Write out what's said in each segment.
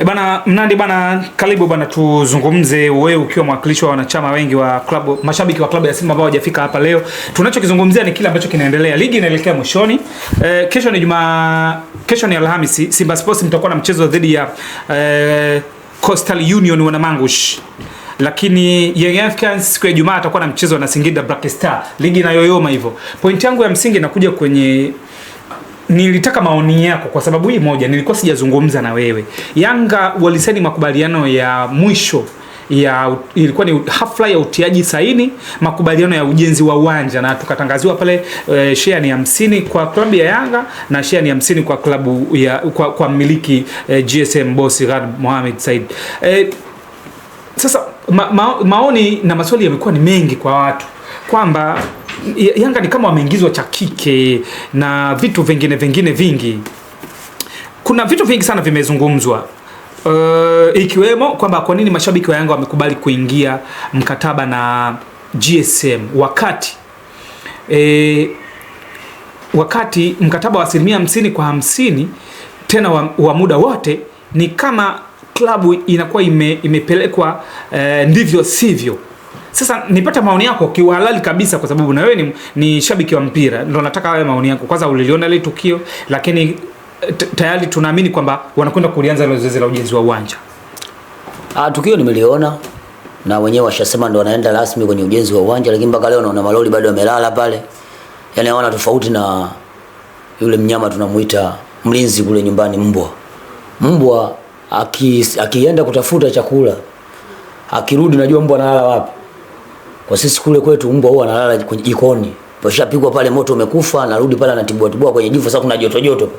Bana Mnandi bana, karibu bana, tuzungumze wewe ukiwa mwakilishi wa wanachama wengi wa klabu, mashabiki wa klabu ya Simba ambao hawajafika hapa leo. Tunachokizungumzia ni kile ambacho kinaendelea. Ligi inaelekea mwishoni. Kesho ni Alhamisi, Simba Sports mtakuwa na mchezo dhidi ya Coastal Union Wanamangush. Lakini Young Africans siku ya Ijumaa atakuwa na mchezo na Singida Black Star. Ligi inayoyoma hivyo. Point yangu ya msingi inakuja kwenye, nilitaka maoni yako kwa sababu hii moja, nilikuwa sijazungumza na wewe. Yanga walisaini makubaliano ya mwisho ilikuwa ni hafla ya utiaji saini makubaliano ya ujenzi wa uwanja, na tukatangaziwa pale share ni 50 kwa klabu ya Yanga na share ni 50 kwa klabu ya kwa mmiliki GSM boss Gad Mohamed Said. Sasa maoni na maswali yamekuwa ni mengi kwa watu kwamba Yanga ni kama wameingizwa cha kike na vitu vingine vingi. Kuna vitu vingi sana vimezungumzwa, ikiwemo kwamba kwa nini mashabiki wa Yanga wamekubali kuingia mkataba na GSM wakati mkataba wa 50 kwa 50 tena wa muda wote, ni kama klabu inakuwa imepelekwa ndivyo sivyo. Sasa nipata maoni yako kiuhalali kabisa, kwa sababu na wewe ni shabiki wa mpira, ndio nataka wewe maoni yako. Kwanza uliliona ile tukio, lakini tayari tunaamini kwamba wanakwenda kuanza ile zoezi la ujenzi wa uwanja. Tukio nimeliona na wenyewe washasema ndio wanaenda rasmi kwenye ujenzi wa uwanja, lakini mpaka leo naona malori bado yamelala pale. Yaani hawana tofauti na yule mnyama tunamuita mlinzi kule nyumbani, mbwa. Mbwa akienda kutafuta chakula, akirudi najua mbwa analala wapi. Kwa sisi kule kwetu mbwa huwa analala kwenye jikoni. Pashapigwa pale moto umekufa, anarudi pale anatibua kwenye jiko. Sasa kuna joto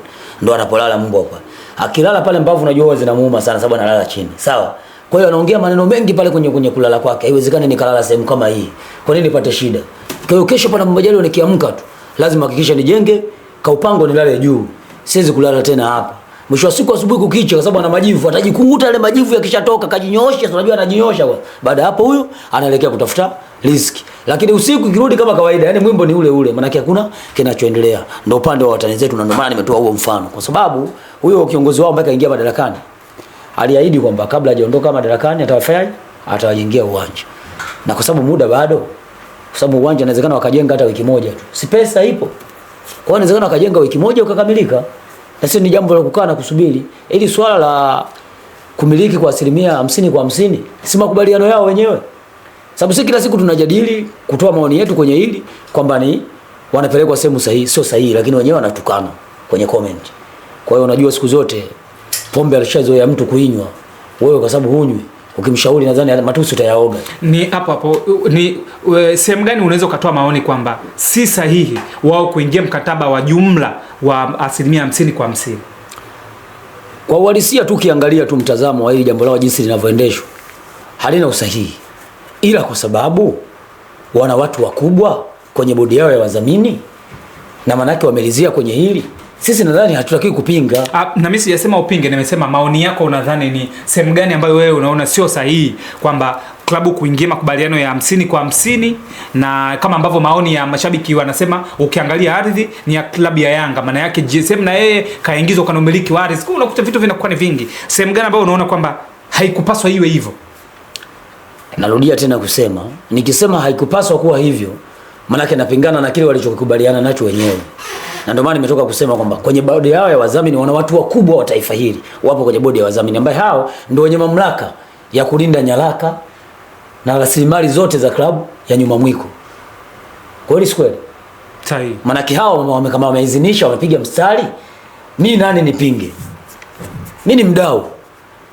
ndo anapolala mbwa pale. Akilala pale mbavu unajua huwa zinamuuma sana sababu analala chini. Sawa. Kwa hiyo anaongea maneno mengi pale kwenye kulala kwake. Haiwezekani nikalala sehemu kama hii. Kwa nini nipate shida? Kwa hiyo kesho pana mbajali nikiamka tu, lazima hakikisha nijenge kaupango nilale juu. Siwezi kulala tena hapa. Mwisho wa siku asubuhi kukicha, kwa sababu ana majivu, atajikunguta ile majivu yakishatoka kajinyoosha, unajua anajinyosha kwa. Baada hapo huyo anaelekea kutafuta riziki. Lakini usiku ikirudi kama kawaida, yani mwimbo ni ule maana hakuna kinachoendelea. Ndio upande wa watani zetu, na ndio maana nimetoa huo mfano. Kwa sababu huyo kiongozi wao mpaka ingia madarakani aliahidi kwamba kabla hajaondoka madarakani atawajengea uwanja. Na kwa sababu muda bado, kwa sababu uwanja inawezekana wakajenga hata wiki moja tu. Si pesa ipo. Kwa hiyo inawezekana wakajenga wiki moja ukakamilika. Na sio ni jambo la kukaa na kusubiri. Ili swala la kumiliki kwa 50% kwa 50 si makubaliano yao wenyewe. Sababu sisi kila siku tunajadili kutoa maoni yetu kwenye hili kwamba ni wanapelekwa sehemu sahihi, sio sahihi, lakini wenyewe wanatukana kwenye comment. Kwa hiyo unajua siku zote pombe alishazoea mtu kuinywa. Wewe kwa sababu hunywi, ukimshauri nadhani matusi utayaoga. Ni hapo ni sehemu gani unaweza kutoa maoni kwamba si sahihi wao kuingia mkataba wa jumla wa 50% kwa 50? Kwa uhalisia tu kiangalia tu mtazamo wa hili jambo lao jinsi linavyoendeshwa, halina usahihi. Ila kwa sababu wana watu wakubwa kwenye bodi yao ya wadhamini na manake wamelizia kwenye hili, sisi nadhani hatutaki kupinga. Na mimi sijasema upinge, nimesema maoni yako unadhani ni sehemu gani ambayo wewe unaona sio sahihi kwamba klabu kuingia makubaliano ya 50 kwa 50, na kama ambavyo maoni ya mashabiki wanasema ukiangalia ardhi ni ya klabu ya Yanga, maana yake GSM na yeye kaingizwa kwa umiliki wa ardhi. Kwa unakuta vitu vinakuwa ni vingi. Sehemu gani ambayo unaona kwamba haikupaswa iwe hivyo? Narudia tena kusema, nikisema haikupaswa kuwa hivyo, maana yake napingana na kile walichokubaliana nacho wenyewe. Na ndio maana nimetoka kusema kwamba kwenye bodi yao ya wadhamini wana watu wakubwa wa taifa hili. Wapo kwenye bodi ya wadhamini ambao hao ndio wenye mamlaka ya kulinda nyaraka na rasilimali zote za klabu ya nyuma mwiko. Kweli si kweli? Sahihi. Maana hao kama wameidhinisha, wamepiga mstari, mimi nani nipinge? Mimi ni mdau.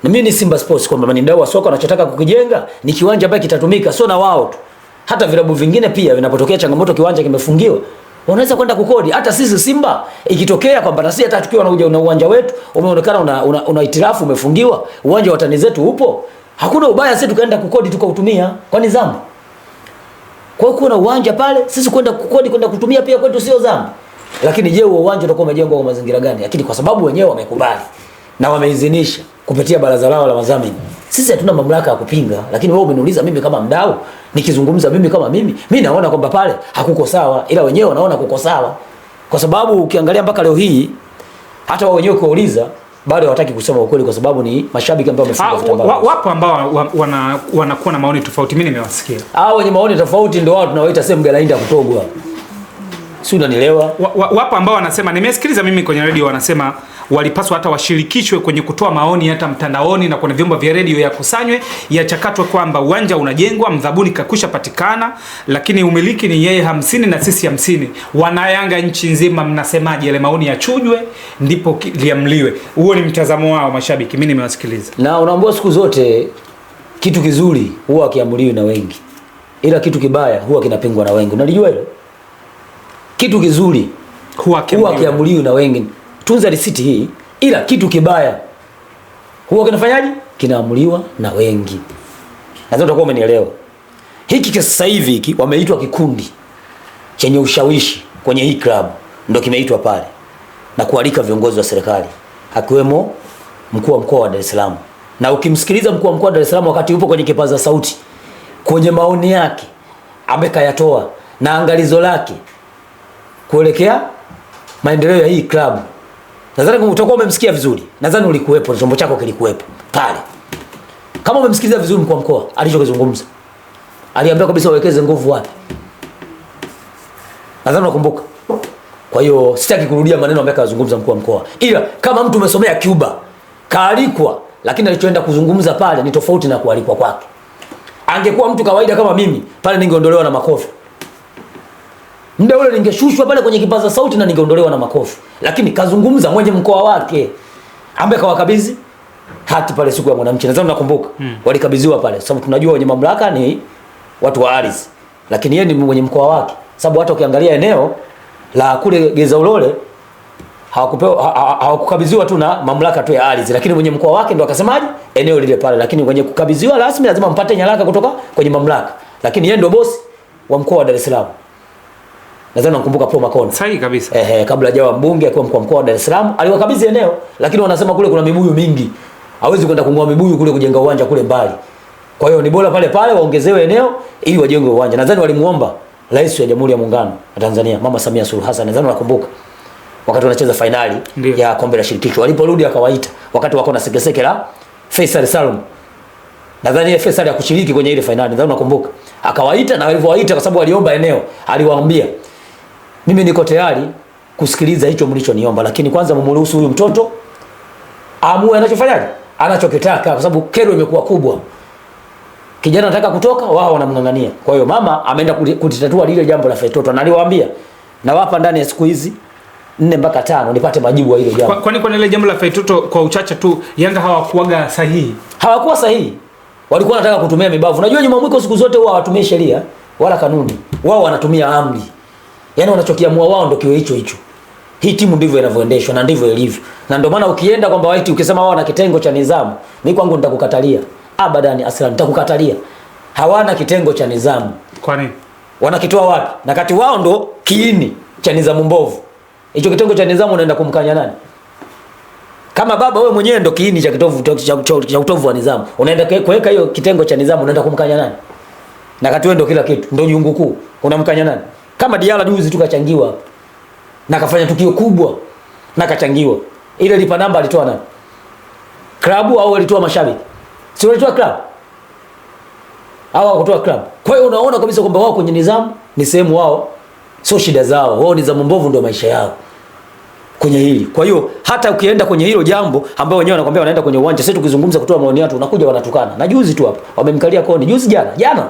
Na mimi ni Simba Sports, kwamba ni mdau wa soka, anachotaka kukijenga ni kiwanja ambacho kitatumika, sio na wao tu. Hata vilabu vingine pia vinapotokea changamoto kiwanja kimefungiwa, wanaweza kwenda kukodi. Hata sisi Simba ikitokea kwamba na sisi hata tukiwa na uwanja wetu umeonekana una itirafu umefungiwa, uwanja wa tani zetu upo, hakuna ubaya sisi tukaenda kukodi tukautumia. Kwani dhambi? Kwa hiyo kuna uwanja pale, sisi kwenda kukodi kwenda kutumia pia kwetu sio dhambi. Lakini je, huo uwanja utakuwa umejengwa kwa mazingira gani? Lakini kwa sababu wenyewe wamekubali na wameidhinisha kupitia baraza lao la wadhamini, sisi hatuna mamlaka ya kupinga. Lakini wewe umeniuliza mimi kama mdau, Nikizungumza mimi kama mimi naona kwamba pale hakuko sawa, ila wenyewe wanaona kuko sawa. Kwa sababu ukiangalia mpaka leo hii hata wao wenyewe kuuliza bado hawataki kusema ukweli, kwa sababu ni mashabiki ambao wamefunga vitambaa. Wapo ambao wanakuwa na maoni tofauti, mimi nimewasikia. Wenye maoni tofauti ndio wao tunawaita sehemu galainda kutogwa. Si unanielewa? Wapo ambao wanasema, nimesikiliza mimi kwenye radio, wanasema walipaswa hata washirikishwe kwenye kutoa maoni hata mtandaoni na kwenye vyombo vya radio, yakusanywe, yachakatwe kwamba uwanja unajengwa, mdhabuni kakusha patikana, lakini umiliki ni yeye 50 na sisi 50. Wanayanga nchi nzima, mnasemaje? Yale maoni yachujwe ndipo liamliwe. Huo ni mtazamo wao mashabiki, mimi nimewasikiliza. Na unaambiwa siku zote kitu kizuri huwa kiamuliwi na wengi, ila kitu kibaya huwa kinapingwa na wengi. Unalijua hilo? Kitu kizuri huwa kiamuliwi na wengi. Tunza risiti hii, ila kitu kibaya huwa kinafanyaje? Kinaamuliwa na wengi. Nadhani utakuwa umenielewa. Hiki sasa hivi hiki wameitwa kikundi chenye ushawishi kwenye hii club, ndio kimeitwa pale na kualika viongozi wa serikali akiwemo mkuu wa mkoa wa Dar es Salaam. Na ukimsikiliza mkuu wa mkoa wa Dar es Salaam wakati yupo kwenye kipaza sauti, kwenye maoni yake amekayatoa na angalizo lake kuelekea maendeleo ya hii club. Nadhani utakuwa umemsikia vizuri. Nadhani ulikuwepo, chombo chako kilikuwepo pale. Kama umemsikiliza vizuri mkuu wa mkoa alichokizungumza, aliambia kabisa wawekeze nguvu wapi. Nadhani unakumbuka. Kwa hiyo sitaki kurudia maneno ambayo kazungumza mkuu wa mkoa. Ila kama mtu umesomea Cuba, kaalikwa, lakini alichoenda kuzungumza pale ni tofauti na kualikwa kwake. Angekuwa mtu kawaida kama mimi, pale ningeondolewa na makofi. Muda ule ningeshushwa pale kwenye kipaza sauti na ningeondolewa na makofi. Lakini kazungumza mwenye mkoa wake ambaye kawakabidhi hati pale siku ya mwananchi. Nadhani nakumbuka. Walikabidhiwa pale sababu tunajua wenye mamlaka ni watu wa ardhi. Lakini yeye ni mwenye mkoa wake. Sababu hata ukiangalia eneo la kule Geza Ulole hawakukabidhiwa tu na mamlaka tu ya ardhi, lakini mwenye mkoa wake ndo akasemaje eneo lile pale. Lakini mwenye kukabidhiwa rasmi lazima mpate nyaraka kutoka kwenye mamlaka. Lakini yeye ndo bosi wa mkoa wa Dar es Salaam. Nadhani nakumbuka Paul Makonda. Sahihi kabisa. Kabla hajawa mbunge akiwa mkuu wa mkoa wa Dar es Salaam, aliwakabidhi eneo, lakini wanasema kule kuna mibuyu mingi. Hawezi kwenda kungoa mibuyu kule kujenga uwanja kule mbali. Kwa hiyo ni bora pale pale waongezewe eneo ili wajenge uwanja. Nadhani walimuomba Rais wa Jamhuri ya Muungano wa Tanzania, Mama Samia Suluhu Hassan, nadhani nakumbuka. Wakati wanacheza finali ya kombe la shirikisho, waliporudi akawaita wakati wako na sekeseke la Faisal Salum. Nadhani Faisal ya kushiriki kwenye ile finali, nadhani nakumbuka. Akawaita na walivyowaita kwa sababu waliomba eneo, aliwaambia mimi niko tayari kusikiliza hicho mlichoniomba, lakini kwanza mumruhusu huyu mtoto amue anachofanyaje, anachokitaka, kwa sababu kero imekuwa kubwa. Kijana anataka kutoka, wao wanamngangania. Kwa hiyo mama ameenda kutitatua lile jambo la Feitoto, na aliwaambia nawapa ndani ya siku hizi 4 mpaka 5 nipate majibu ya hilo jambo. Kwani ile jambo la Feitoto kwa uchache tu Yanga hawakuaga sahihi? Hawakuwa sahihi. Walikuwa wanataka kutumia mibavu. Unajua nyuma mwiko siku zote huwa hawatumii sheria wala kanuni. Wao wanatumia amri. Yaani wanachokiamua wao ndio kiwe hicho hicho. Hii timu ndivyo inavyoendeshwa na ndivyo ilivyo. Na ndio maana ukienda kwamba waiti ukisema wao na kitengo cha nidhamu, mimi kwangu nitakukatalia. Abadani aslan nitakukatalia. Hawana kitengo cha nidhamu. Kwa nini? Wanakitoa wapi? Na kati wao ndo kiini cha nidhamu mbovu. Hicho kitengo cha nidhamu unaenda kumkanya nani? Kama baba wewe mwenyewe ndo kiini cha kitovu cha utovu wa nidhamu. Unaenda kuweka hiyo kitengo cha nidhamu unaenda kumkanya nani? Na kati wewe ndo kila kitu, ndo jungu kuu. Unamkanya nani? Kama Diala juzi tukachangiwa na kafanya tukio kubwa na kachangiwa. Ile lipa namba alitoa nani? Klabu au alitoa mashabiki? Si walitoa klabu? Hawa kutoa klabu. Kwa hiyo unaona kabisa kwamba wao kwenye nidhamu ni sehemu wao, sio shida zao. Wao nidhamu mbovu ndio maisha yao kwenye hili. Kwa hiyo hata ukienda kwenye hilo jambo ambao wenyewe wanakuambia wanaenda kwenye uwanja, sisi tukizungumza kutoa maoni yetu unakuja wanatukana. Na juzi tu hapa wamemkalia koni, juzi jana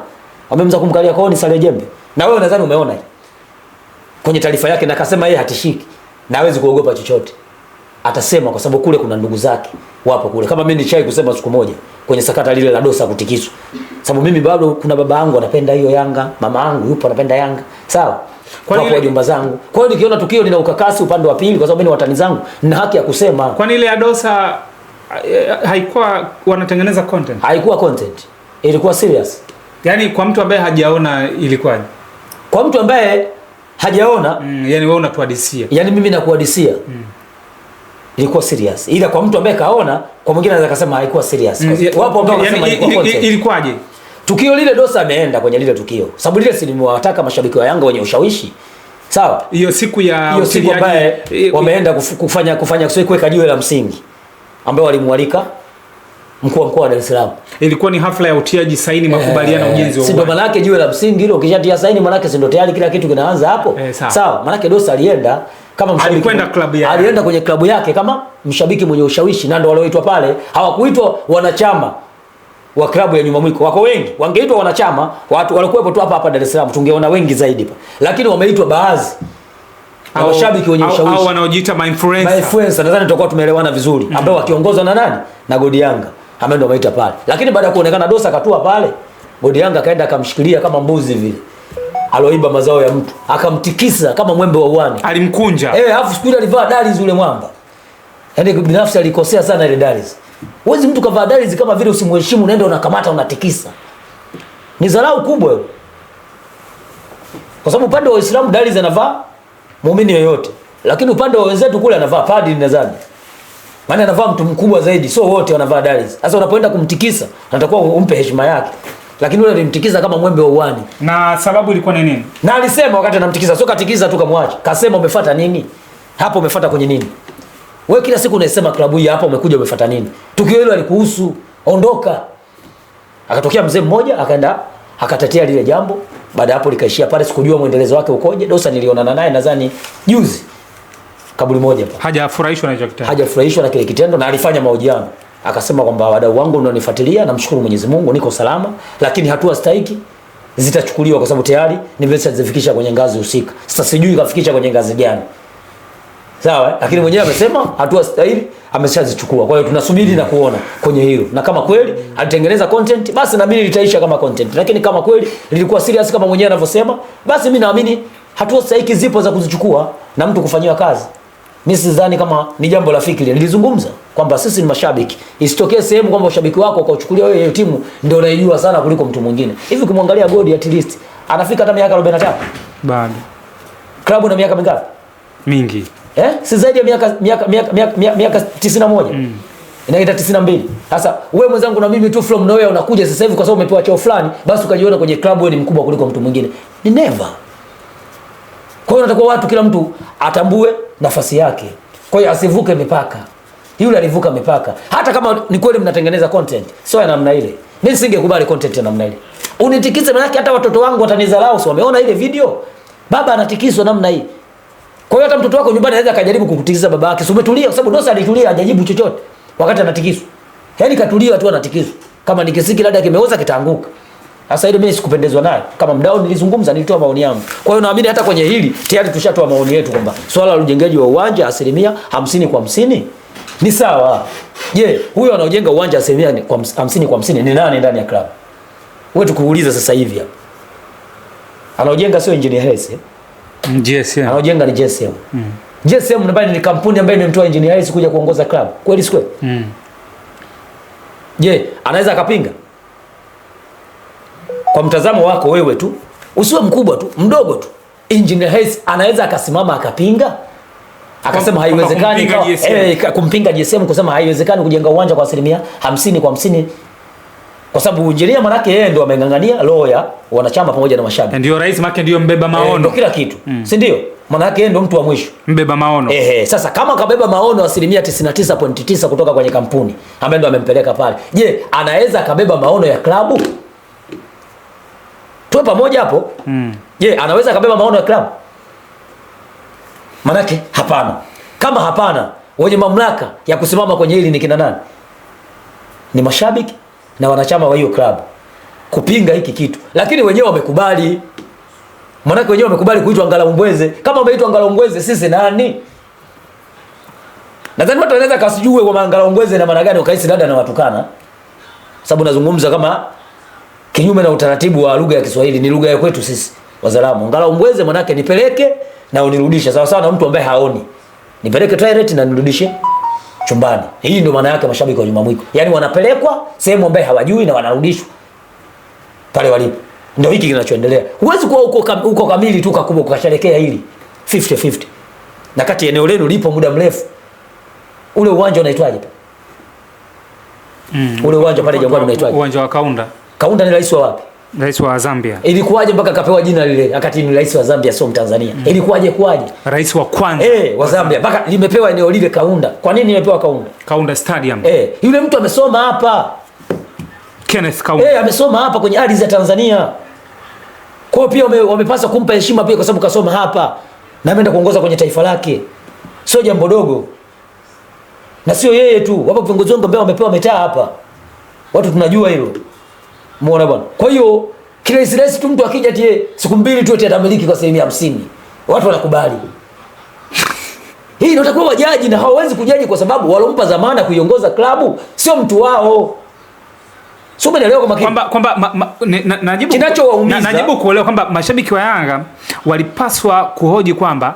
wamemza kumkalia koni Sale Jembe. Na wewe nadhani umeona kwenye taarifa yake, na akasema yeye hatishiki na hawezi kuogopa chochote. Atasema kwa sababu kule kuna ndugu zake wapo kule. Kama mimi nilichai kusema siku moja kwenye sakata lile la Dosa kutikiswa. Sababu mimi bado kuna baba yangu anapenda hiyo Yanga, mama yangu yupo anapenda Yanga. Sawa? Kwa wajomba zangu. Kwa hiyo nikiona tukio lina ukakasi upande wa pili, kwa sababu mimi ni watani zangu, nina haki ya kusema. Kwani ile ya Dosa haikuwa wanatengeneza content? Haikuwa content. Ilikuwa serious. Yaani kwa mtu ambaye hajaona ilikuwaje? Kwa mtu ambaye hajaona, yani wewe unatuhadisia. Yani mimi nakuhadisia. Ilikuwa serious. Ila kwa mtu ambaye kaona, kwa mwingine anaweza kusema haikuwa serious. Wapo ambao wanasema ilikuwa content. Ilikuwaje? Tukio lile Dosa ameenda kwenye lile tukio. Sababu lile si nimewataka mashabiki wa Yanga wenye ushawishi. Sawa? Hiyo siku ya utiliaji wameenda kufanya kuweka jiwe la msingi ambao walimwalika mkuu wa mkoa wa Dar es Salaam. Ilikuwa ni hafla ya utiaji saini makubaliano ujenzi wa. Si ndo maana yake jiwe la msingi hilo ukishatia saini maana yake si ndo tayari kila kitu kinaanza hapo. Sawa? Maana yake Dosa alienda kama mshabiki. Alikwenda klabu yake. Alienda kwenye klabu yake kama mshabiki mwenye ushawishi na ndo walioitwa pale. Hawakuitwa wanachama wa klabu ya Nyuma Mwiko. Wako wengi. Wangeitwa wanachama, watu walikuwepo tu hapa Dar es Salaam tungeona wengi zaidi hapa. Lakini wameitwa baadhi. Na washabiki wenye ushawishi. Au wanaojiita ma-influencer. Ma-influencer nadhani tutakuwa tumeelewana vizuri. Ambao wakiongozwa na nani? Na Godi Yanga. Ambaye ndo wameita pale. Lakini baada ya kuonekana Dosa katua pale, Godi Yanga kaenda akamshikilia kama mbuzi vile. Aloiba mazao ya mtu. Akamtikisa kama mwembe wa uwani. Alimkunja. Alafu siku ile alivaa Daris yule mwamba. Yaani binafsi alikosea sana ile Daris. Wewe mtu kavaa Daris kama vile usimheshimu unaenda unakamata unatikisa. Ni dharau kubwa hiyo. Kwa sababu upande wa Uislamu Daris anavaa muumini yoyote. Lakini upande wa wenzetu kule anavaa padri nadhani. Maana anavaa mtu mkubwa zaidi, sio wote wanavaa Daris. Sasa unapoenda kumtikisa, unatakiwa umpe heshima yake. Lakini yule alimtikisa kama mwembe wa uwani. Na sababu ilikuwa ni nini? Na alisema wakati anamtikisa, sio katikiza tu kamwacha. Kasema umefuata nini? Hapo umefuata kwenye nini? Wewe kila siku unaisema klabu hii hapa umekuja umefuata nini? Tukio hilo alikuhusu, ondoka. Akatokea mzee mmoja akaenda akatetea lile jambo. Baada hapo likaishia pale, sikujua muendelezo wake ukoje. Dosa nilionana naye nadhani juzi. Kaburi moja hapa. Hajafurahishwa na hicho kitendo. Hajafurahishwa na kile kitendo na alifanya mahojiano. Akasema kwamba wadau wangu mnaonifuatilia namshukuru Mwenyezi Mungu niko salama, lakini hatua stahiki zitachukuliwa kwa sababu tayari nimeshazifikisha kwenye ngazi husika. Sasa sijui kafikisha kwenye ngazi gani. Sawa, lakini mwenyewe amesema hatua stahili ameshazichukua. Kwa hiyo tunasubiri na kuona kwenye hilo. Na kama kweli alitengeneza content, basi naamini litaisha kama content. Lakini kama kweli lilikuwa serious kama mwenyewe anavyosema, basi mimi naamini hatua stahiki zipo za kuzichukua na mtu kufanyiwa kazi. Mimi sidhani kama ni jambo la fikiri. Nilizungumza kwamba sisi ni mashabiki. Isitokee sehemu kwamba ushabiki wako ukauchukulia wewe timu ndio unaijua sana kuliko mtu mwingine. Hivi ukimwangalia Godi at least anafika hata miaka 43. Bado. Klabu na miaka mingapi? Mingi. Si zaidi ya miaka 91. Inaita 92. Sasa wewe mwenzangu na mimi tu from nowhere unakuja sasa hivi kwa sababu umepewa cheo fulani, basi ukajiona kwenye klabu wewe ni mkubwa kuliko mtu mwingine. Ni never. Kwa hiyo natakuwa watu kila mtu atambue nafasi yake. Kwa hiyo asivuke mipaka. Yule alivuka mipaka. Hata kama ni kweli mnatengeneza content, sio ya namna ile. Mimi singekubali content ya namna ile. Unitikise maana hata watoto wangu watanidharau, sio wameona ile video. Baba anatikiswa namna hii. Kwa hiyo hata mtoto wako nyumbani anaweza akajaribu kukutikisa baba yake. Si umetulia kwa sababu Dosa alitulia hajajibu chochote wakati anatikiswa. Yaani katulia tu anatikiswa. Kama ni kisiki labda kimeoza kitaanguka. Sasa ile mimi sikupendezwa naye. Kama mdau nilizungumza, nilitoa maoni yangu. Kwa hiyo naamini hata kwenye hili tayari tushatoa maoni yetu kwamba swala la ujengaji wa uwanja 50% ni sawa. Je, huyo anaojenga uwanja 50% ni nani ndani ya klabu? Wewe tukuuliza sasa hivi hapa. Anaojenga sio Engineer Hersi. GSM. Anaojenga ni GSM. GSM ni kampuni ambayo imemtoa Engineer Hersi kuja kuongoza klabu. Kweli sio? Je, anaweza akapinga? Kwa mtazamo wako wewe tu, usiwe mkubwa tu, mdogo tu. Engineer Hersi anaweza akasimama akapinga? Akasema haiwezekani kumpinga GSM kusema haiwezekani kujenga uwanja kwa 50%. Kwa sababu injinia manake yeye ndo amengangania lawyer wanachama pamoja na mashabiki. Ndio rais manake ndio mbeba maono. Ndio kila kitu. Si ndio? Manake yeye ndo mtu wa mwisho. Mbeba maono. Sasa kama kabeba maono 99.9 kutoka kwenye kampuni ambaye ndo amempeleka pale. Je, anaweza kabeba maono ya klabu? Tuwe pamoja hapo. Je, anaweza kabeba maono ya klabu? Manake hapana. Kama hapana, wenye mamlaka ya kusimama kwenye hili ni kina nani? Ni mashabiki na wanachama wa hiyo klabu kupinga hiki kitu. Lakini wenyewe wamekubali. Manake wenyewe wamekubali kuitwa Ngalaumbweze. Kama wameitwa Ngalaumbweze sisi nani? Nadhani watu wanaweza kasijue kwa Ngalaumbweze na maana gani ukaisi dada na watukana. Sababu nazungumza kama kinyume na utaratibu wa lugha ya Kiswahili, ni lugha ya kwetu sisi Wazaramo. Ngalaumbweze manake nipeleke na unirudishe. Sawa sawa na mtu ambaye haoni. Nipeleke toilet na nirudishe chumbani. Hii ndio maana yake mashabiki wa Nyuma Mwiko. Yaani wanapelekwa sehemu ambayo hawajui na wanarudishwa pale walipo. Ndio hiki kinachoendelea. Huwezi kuwa uko kamili tu kakubwa ukasherekea hili 50-50. Na kati eneo lenu lipo muda mrefu. Ule uwanja unaitwaje? Ule uwanja pale Jangwani unaitwaje? Uwanja wa Kaunda. Kaunda ni rais wa wapi? Rais wa Zambia. Ilikuwaje mpaka akapewa jina lile wakati ni rais wa Zambia sio Mtanzania? Ilikuwaje kwaje? Rais wa kwanza wa Zambia mpaka limepewa eneo lile Kaunda. Kwa nini limepewa Kaunda? Kaunda Stadium. Yule mtu amesoma hapa. Kenneth Kaunda. Amesoma hapa kwenye ardhi za Tanzania. Kwa hiyo pia wamepaswa kumpa heshima pia kwa sababu kasoma hapa na ameenda kuongoza kwenye taifa lake. Sio jambo dogo. Na sio yeye tu, wapo viongozi wengi ambao wamepewa mitaa hapa. Watu tunajua hilo. Muona bwana. Kwa hiyo kila tu mtu akija tie siku mbili tu atamiliki kwa 50%. Watu wanakubali. Hii inatakiwa wajaji na hawawezi kujaji kwa sababu walompa dhamana kuiongoza klabu sio mtu wao. Sio umeelewa kwamba najibu kuelewa kwamba mashabiki wa Yanga walipaswa kuhoji kwamba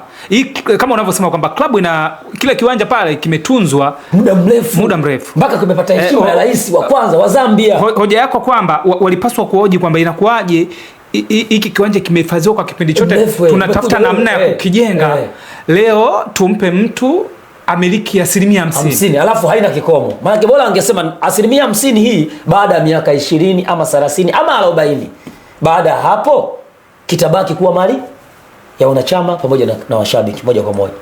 kama unavyosema kwamba klabu ina kila kiwanja pale kimetunzwa muda mrefu mpaka kimepata heshima ya rais wa kwanza wa Zambia. Hoja yako kwamba walipaswa kuhoji kwamba inakuwaje hiki kiwanja kimehifadhiwa kwa kipindi chote, tunatafuta namna ya kukijenga. Leo tumpe mtu amiliki 50%. Alafu haina kikomo. Maana bora angesema 50% hii baada ya miaka 20 ama 30 ama 40. Baada ya hapo kitabaki kuwa mali ya wanachama pamoja na washabiki moja kwa moja.